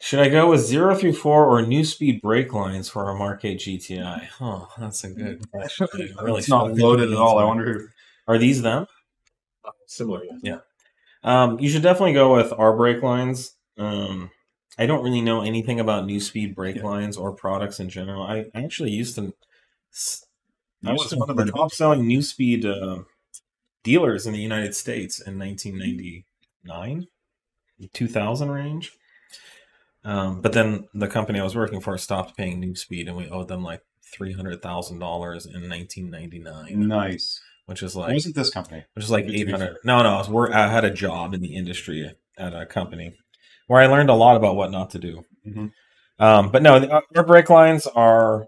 Should I go with 034 or new speed brake lines for a Marquez GTI? Oh, that's a good question. Really It's not loaded at all. I wonder who. Are these them? Similar, yeah. You should definitely go with our brake lines. I don't really know anything about new speed brake lines or products in general. I actually used to. I was one of the top selling new speed dealers in the United States in 1999, 2000 range. But then the company I was working for stopped paying new speed, and we owed them like $300,000 in 1999. Nice. Which is like, wasn't this company? Which is like 800. No, I had a job in the industry at a company where I learned a lot about what not to do. But no, our brake lines are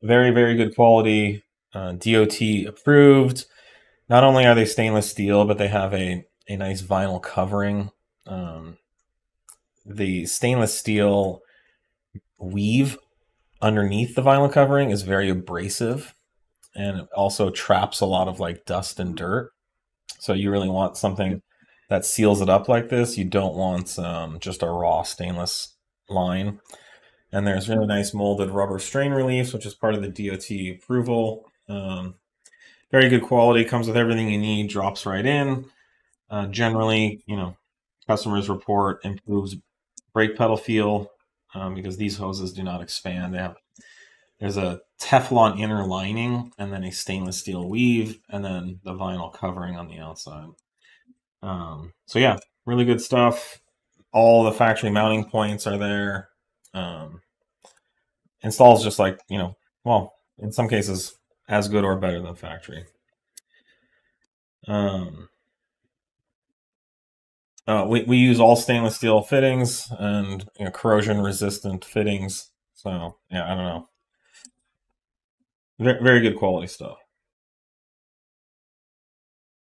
very, very good quality, DOT approved. Not only are they stainless steel, but they have a nice vinyl covering. The stainless steel weave underneath the vinyl covering is very abrasive, and it also traps a lot of like dust and dirt. So you really want something that seals it up like this. You don't want just a raw stainless line. And there's really nice molded rubber strain reliefs, which is part of the DOT approval. Very good quality, comes with everything you need, drops right in. Generally, customers report improves brake pedal feel because these hoses do not expand. There's a Teflon inner lining and then a stainless steel weave and then the vinyl covering on the outside. So yeah, really good stuff. All the factory mounting points are there. Installs just like, well, in some cases as good or better than factory. We use all stainless steel fittings and corrosion resistant fittings. So yeah, I don't know. Very, very good quality stuff.